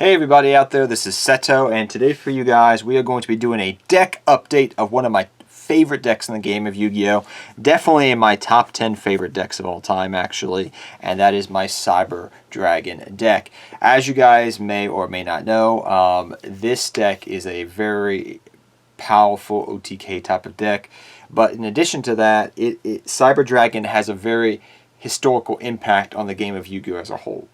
Hey everybody out there, this is Seto, and today for you guys we are going to be doing a deck update of one of my favorite decks in the game of Yu-Gi-Oh! Definitely in my top 10 favorite decks of all time actually, and that is my Cyber Dragon deck. As you guys may or may not know, this deck is a very powerful OTK type of deck, but in addition to that, Cyber Dragon has a very historical impact on the game of Yu-Gi-Oh! As a whole.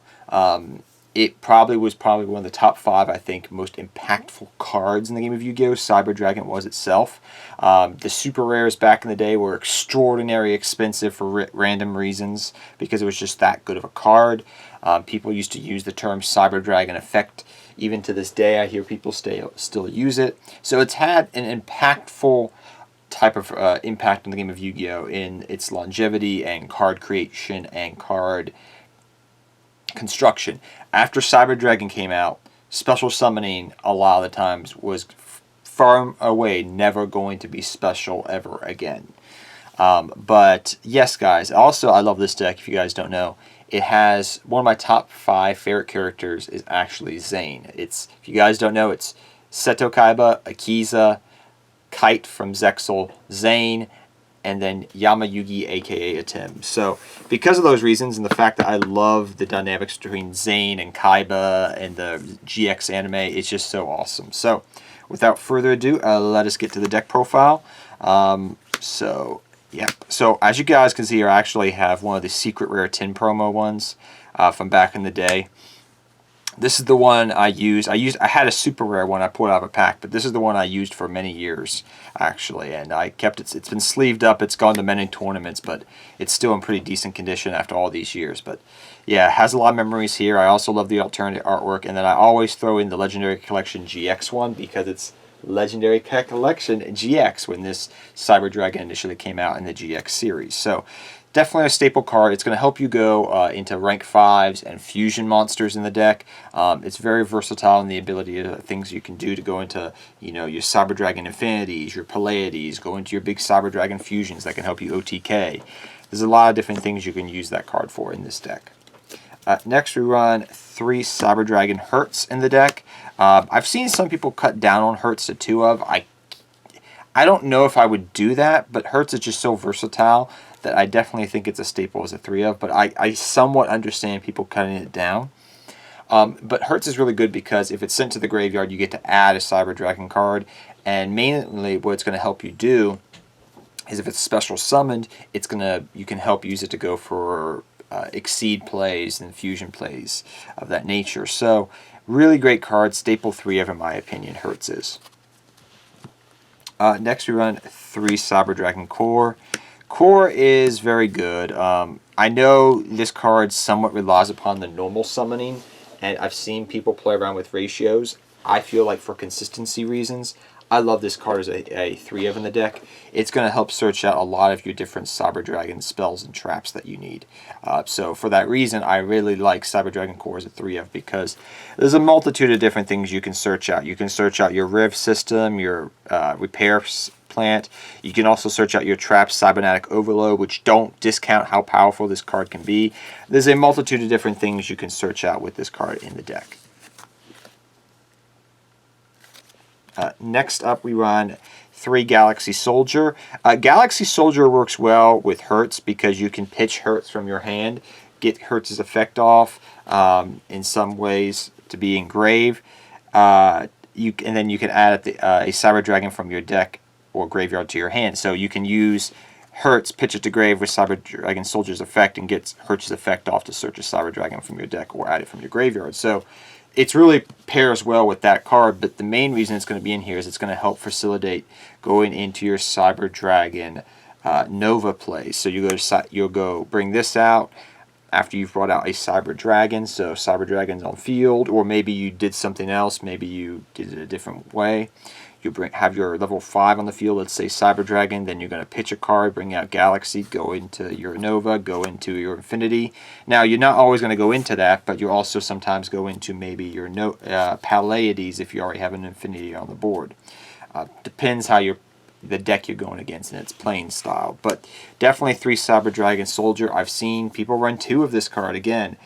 It was probably one of the top 5, I think, most impactful cards in the game of Yu-Gi-Oh! Cyber Dragon was itself. The super rares back in the day were extraordinarily expensive for random reasons because it was just that good of a card. People used to use the term Cyber Dragon effect. Even to this day, I hear people still use it. So it's had an impactful type of impact on the game of Yu-Gi-Oh! In its longevity and card creation and card construction. After Cyber Dragon came out, special summoning a lot of the times was far away never going to be special ever again. But yes guys, also I love this deck. If you guys don't know, it has one of my top 5 favorite characters is actually Zane. If you guys don't know, it's Seto Kaiba, Akiza, Kite from Zexal, Zane, and then Yamayugi, aka Atem. So, because of those reasons, and the fact that I love the dynamics between Zane and Kaiba and the GX anime, it's just so awesome. So, without further ado, let us get to the deck profile. So, as you guys can see, I actually have one of the secret rare tin promo ones from back in the day. This is the one I used. I had a super rare one I pulled out of a pack, but this is the one I used for many years, actually. And I kept it. It's been sleeved up. It's gone to many tournaments, but it's still in pretty decent condition after all these years. But yeah, it has a lot of memories here. I also love the alternative artwork, and then I always throw in the Legendary Collection GX one because it's Legendary Collection GX when this Cyber Dragon initially came out in the GX series. So definitely a staple card. It's going to help you go into rank 5s and fusion monsters in the deck. It's very versatile in the ability of things you can do to go into, your Cyber Dragon Infinities, your Pleiades, go into your big Cyber Dragon fusions that can help you OTK. There's a lot of different things you can use that card for in this deck. Next we run 3 Cyber Dragon Hertz in the deck. I've seen some people cut down on Hertz to 2 of. I don't know if I would do that, but Hertz is just so versatile that I definitely think it's a staple as a 3 of, but I somewhat understand people cutting it down. But Hertz is really good because if it's sent to the graveyard, you get to add a Cyber Dragon card, and mainly what it's going to help you do is if it's special summoned, you can help use it to go for exceed plays and fusion plays of that nature. So really great card, staple 3 of in my opinion, Hertz is. Next we run 3 Cyber Dragon Core. Core is very good. I know this card somewhat relies upon the normal summoning, and I've seen people play around with ratios. I feel like for consistency reasons, I love this card as a 3 of in the deck. It's going to help search out a lot of your different Cyber Dragon spells and traps that you need. So for that reason, I really like Cyber Dragon Core as a 3 of because there's a multitude of different things you can search out. You can search out your Rev System, your repair plant. You can also search out your traps, Cybernetic Overload, which don't discount how powerful this card can be. There's a multitude of different things you can search out with this card in the deck. Next up we run 3 Galaxy Soldier. Galaxy Soldier works well with Hertz because you can pitch Hertz from your hand, get Hertz's effect off in some ways to be engrave. And then you can add a Cyber Dragon from your deck or graveyard to your hand. So you can use Hertz, pitch it to grave with Cyber Dragon Soldier's effect, and get Hertz's effect off to search a Cyber Dragon from your deck or add it from your graveyard. So it's really pairs well with that card, but the main reason it's going to be in here is it's going to help facilitate going into your Cyber Dragon Nova plays. So you'll go bring this out after you've brought out a Cyber Dragon, so Cyber Dragon's on field, or maybe you did something else, maybe you did it a different way. You have your level 5 on the field, let's say Cyber Dragon, then you're going to pitch a card, bring out Galaxy, go into your Nova, go into your Infinity. Now, you're not always going to go into that, but you'll also sometimes go into maybe your Pleiades if you already have an Infinity on the board. Depends how your the deck you're going against and its playing style. But definitely 3 Cyber Dragon Soldier. I've seen people run 2 of this card. Again,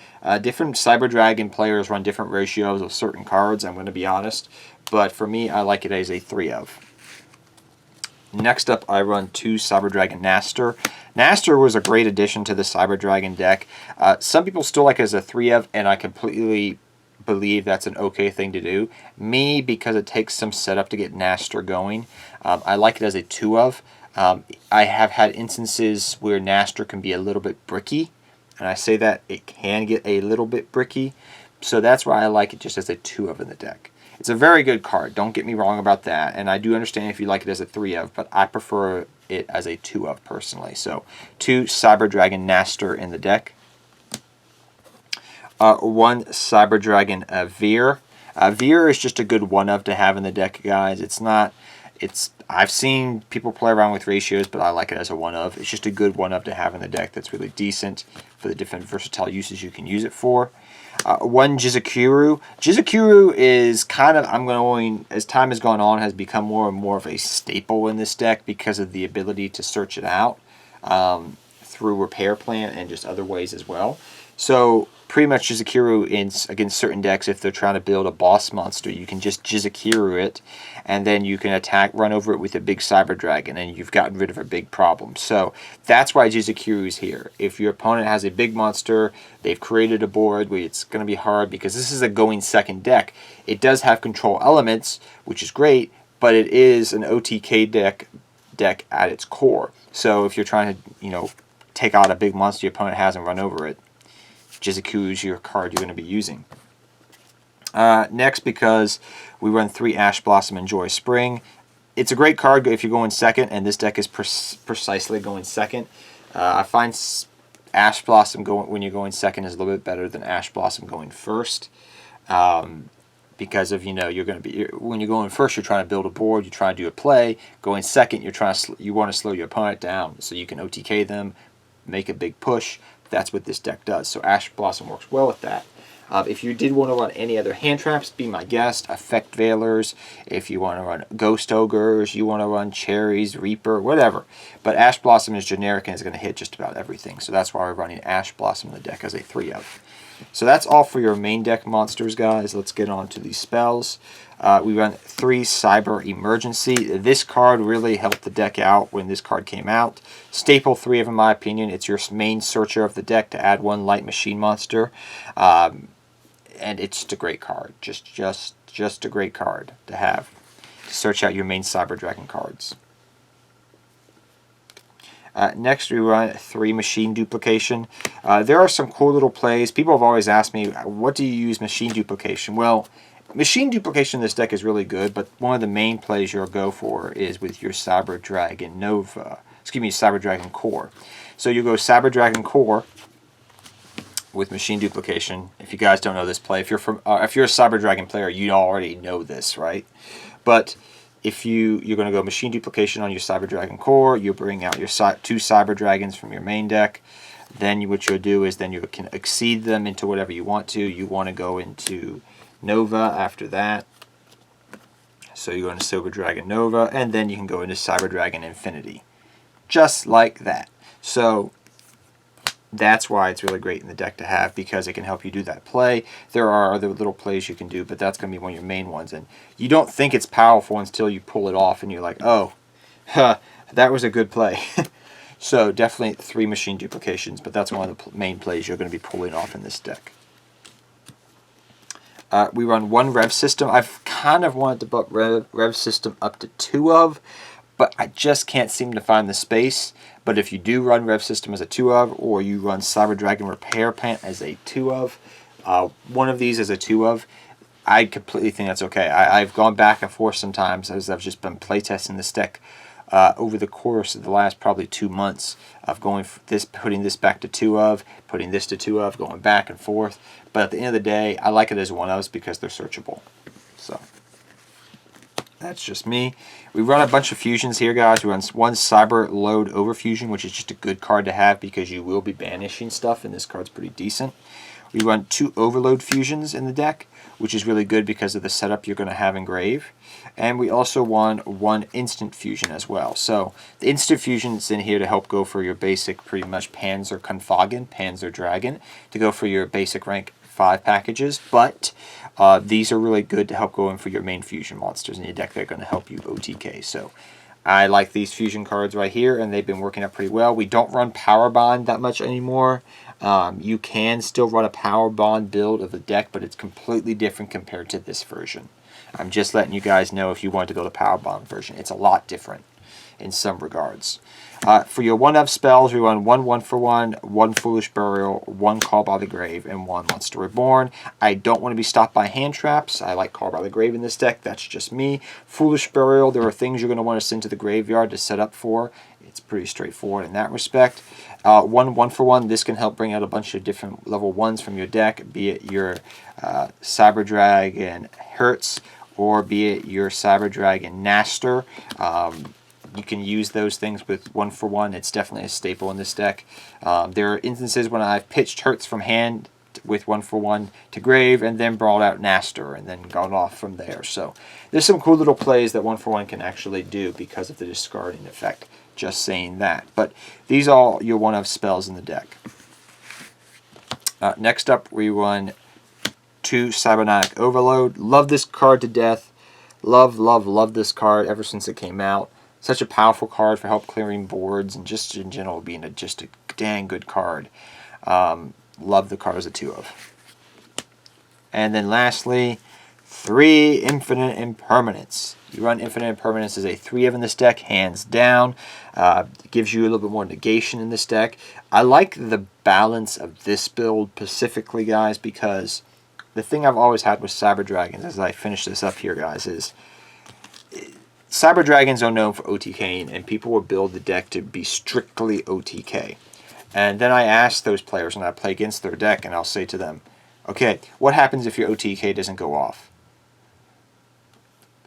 different Cyber Dragon players run different ratios of certain cards, I'm going to be honest. But for me, I like it as a 3 of. Next up, I run 2 Cyber Dragon Naster. Naster was a great addition to the Cyber Dragon deck. Some people still like it as a 3 of, and I completely believe that's an okay thing to do. Me, because it takes some setup to get Naster going, I like it as a 2 of. I have had instances where Naster can be a little bit bricky, and I say that it can get a little bit bricky, so that's why I like it just as a 2 of in the deck. It's a very good card, don't get me wrong about that, and I do understand if you like it as a 3 of, but I prefer it as a 2 of personally. So 2 Cyber Dragon Naster in the deck. 1 Cyber Dragon Virret. Virret is just a good 1 of to have in the deck, guys. I've seen people play around with ratios, but I like it as a 1 of. It's just a good 1 of to have in the deck that's really decent for the different versatile uses you can use it for. 1 Jizukuru. Jizukuru is kind of, as time has gone on, has become more and more of a staple in this deck because of the ability to search it out through Repair Plan and just other ways as well. So pretty much Jizukuru against certain decks, if they're trying to build a boss monster, you can just Jizukuru it, and then you can run over it with a big Cyber Dragon, and you've gotten rid of a big problem. So that's why Jizukuru is here. If your opponent has a big monster, they've created a board where it's going to be hard because this is a going second deck. It does have control elements, which is great, but it is an OTK deck at its core. So if you're trying to, take out a big monster your opponent has and run over it, Jizukuru is your card you're going to be using. Next, because we run 3 Ash Blossom and Joy Spring, it's a great card if you're going second, and this deck is precisely going second. I find Ash Blossom when you're going second is a little bit better than Ash Blossom going first, because of you're going to be, when you're going first, you're trying to build a board, you're trying to do a play. Going second, you want to slow your opponent down so you can OTK them, make a big push. That's what this deck does. So Ash Blossom works well with that. If you did want to run any other hand traps, be my guest. Effect Veilers. If you want to run Ghost Ogres, you want to run Cherries, Reaper, whatever. But Ash Blossom is generic and is going to hit just about everything. So that's why we're running Ash Blossom in the deck as a 3 of. So that's all for your main deck monsters, guys. Let's get on to these spells. We run 3 Cyber Emergency. This card really helped the deck out when this card came out. Staple 3 of, in my opinion. It's your main searcher of the deck to add 1 light machine monster. And it's just a great card. Just a great card to have to search out your main Cyber Dragon cards. Next, we run 3 Machine Duplication. There are some cool little plays. People have always asked me, what do you use Machine Duplication? Well, Machine Duplication in this deck is really good, but one of the main plays you'll go for is with your Cyber Dragon Cyber Dragon Core. So you go Cyber Dragon Core with Machine Duplication. If you guys don't know this play, if you're a Cyber Dragon player, you already know this, right? But if you're going to go Machine Duplication on your Cyber Dragon Core, you bring out your 2 Cyber Dragons from your main deck. Then what you'll do is you can exceed them into whatever you want to. You want to go into Nova after that. So you go into Silver Dragon Nova, and then you can go into Cyber Dragon Infinity. Just like that. So that's why it's really great in the deck to have, because it can help you do that play. There are other little plays you can do, but that's going to be one of your main ones. And you don't think it's powerful until you pull it off and you're like, oh, that was a good play. So definitely 3 Machine Duplications, but that's one of the main plays you're going to be pulling off in this deck. We run 1 Rev System. I've kind of wanted to bump Rev System up to 2 of, but I just can't seem to find the space. But if you do run Rev System as a 2 of, or you run Cyber Dragon Repair Plan as a 2 of, one of these as a 2 of, I completely think that's okay. I've gone back and forth sometimes as I've just been playtesting this deck over the course of the last probably 2 months of putting this back to 2 of, putting this to 2 of, going back and forth. But at the end of the day, I like it as 1 ofs because they're searchable. So that's just me. We run a bunch of fusions here, guys. We run 1 Cyber Load Overfusion, which is just a good card to have because you will be banishing stuff, and this card's pretty decent. We run 2 Overload fusions in the deck, which is really good because of the setup you're going to have in Grave. And we also run 1 Instant Fusion as well. So the Instant Fusion is in here to help go for your basic, pretty much Panzer Konfagen, Panzer Dragon, to go for your basic rank 5 packages, but these are really good to help go in for your main fusion monsters in your deck. They're going to help you OTK. So I like these fusion cards right here, and they've been working out pretty well. We don't run Power Bond that much anymore. You can still run a Power Bond build of the deck, but it's completely different compared to this version. I'm just letting you guys know if you want to go to Power Bond version. It's a lot different in some regards. For your 1-of spells, we run 1 1-for-1, 1 Foolish Burial, 1 Call by the Grave, and 1 Monster Reborn. I don't want to be stopped by hand traps. I like Call by the Grave in this deck. That's just me. Foolish Burial, there are things you're going to want to send to the graveyard to set up for. It's pretty straightforward in that respect. 1 1-for-1, this can help bring out a bunch of different level 1s from your deck, be it your Cyber Dragon Hertz, or be it your Cyber Dragon Naster. You can use those things with 1-for-1. It's definitely a staple in this deck. There are instances when I've pitched Hertz from hand with 1-for-1 to Grave and then brought out Naster and then gone off from there. So there's some cool little plays that 1-for-1 can actually do because of the discarding effect. Just saying that. But these are all your 1-of spells in the deck. Next up, we run 2 Cybernetic Overload. Love this card to death. Love this card ever since it came out. Such a powerful card for help clearing boards and just in general being just a dang good card. Love the card as a 2-of. And then lastly, 3 Infinite Impermanence. You run Infinite Impermanence as a 3-of in this deck, hands down. It gives you a little bit more negation in this deck. I like the balance of this build specifically, guys, because the thing I've always had with Cyber Dragons, as I finish this up here, guys, is Cyber Dragons are known for OTKing, and people will build the deck to be strictly OTK. And then I ask those players, and I play against their deck, and I'll say to them, okay, what happens if your OTK doesn't go off?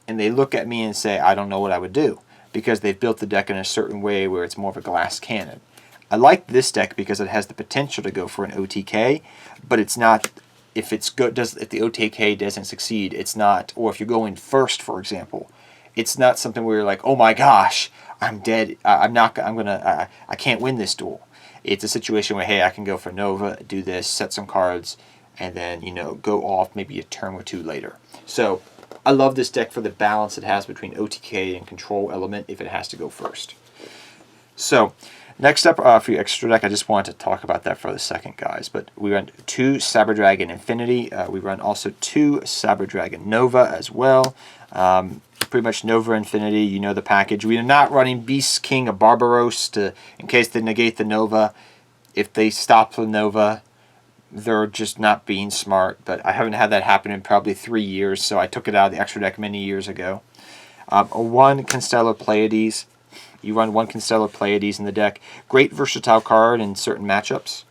And they look at me and say, I don't know what I would do, because they've built the deck in a certain way where it's more of a glass cannon. I like this deck because it has the potential to go for an OTK, but it's not, if it's good, if the OTK doesn't succeed, it's not, or if you're going first, for example, it's not something where you're like, oh my gosh, I'm dead. I can't win this duel. It's a situation where, hey, I can go for Nova, do this, set some cards, and then, you know, go off maybe a turn or 2 later. So I love this deck for the balance it has between OTK and control element if it has to go first. So next up for your extra deck, I just wanted to talk about that for a second, guys. But we run 2 Cyber Dragon Infinity. We run also 2 Cyber Dragon Nova as well. Pretty much Nova Infinity, you know the package. We are not running Beast King of Barbaros in case they negate the Nova. If they stop the Nova, they're just not being smart. But I haven't had that happen in probably 3 years, so I took it out of the extra deck many years ago. 1 Constellar Pleiades. You run 1 Constellar Pleiades in the deck. Great versatile card in certain matchups.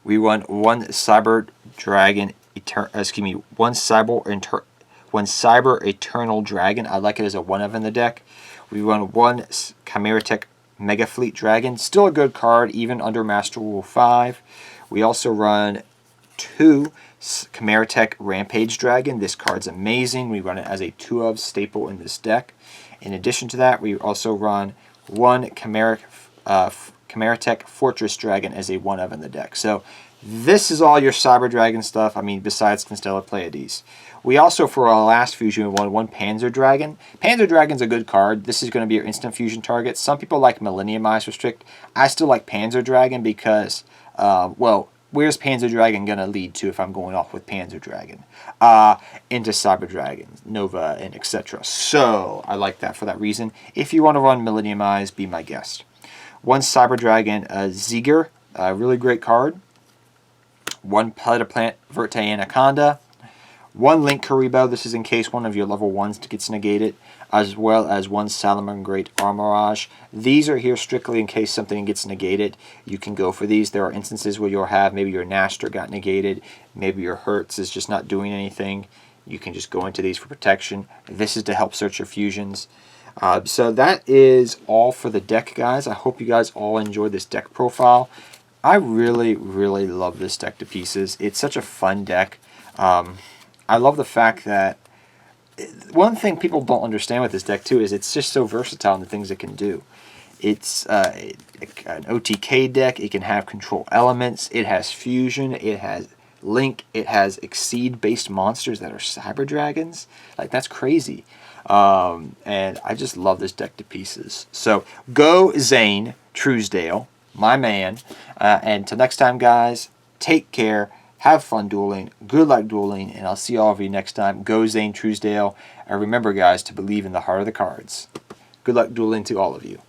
We run 1 Cyber Dragon, one Cyber Eternal Dragon. I like it as a 1-of in the deck. We run 1 Chimeritic Mega Fleet Dragon. Still a good card, even under Master Rule 5. We also run 2 Chimeritic Rampage Dragon. This card's amazing. We run it as a 2-of staple in this deck. In addition to that, we also run 1 Chimeritic Fortress Dragon as a 1-of in the deck. So this is all your Cyber Dragon stuff, I mean, besides Constellar Pleiades. We also, for our last fusion, we won 1 Panzer Dragon. Panzer Dragon's a good card. This is going to be your instant fusion target. Some people like Millenniumize Restrict. I still like Panzer Dragon because, well, where's Panzer Dragon going to lead to if I'm going off with Panzer Dragon? Into Cyber Dragon, Nova, and etc. So, I like that for that reason. If you want to run Millenniumize, be my guest. 1 Cyber Dragon Zeger, a really great card. 1 Plant Verte Anaconda. 1 Link Karibo, this is in case one of your level 1s gets negated, as well as 1 Salamon Great Armorage. These are here strictly in case something gets negated. You can go for these. There are instances where you'll have maybe your Naster got negated, maybe your Hertz is just not doing anything. You can just go into these for protection. This is to help search your fusions. So that is all for the deck, guys. I hope you guys all enjoyed this deck profile. I really, really love this deck to pieces. It's such a fun deck. I love the fact that one thing people don't understand with this deck too is it's just so versatile in the things it can do. It's an OTK deck. It can have control elements. It has fusion. It has link. It has exceed based monsters that are cyber dragons. Like, that's crazy. And I just love this deck to pieces. So go Zane Truesdale, my man. And until next time, guys, take care. Have fun dueling. Good luck dueling. And I'll see all of you next time. Go Zane Truesdale. And remember, guys, to believe in the heart of the cards. Good luck dueling to all of you.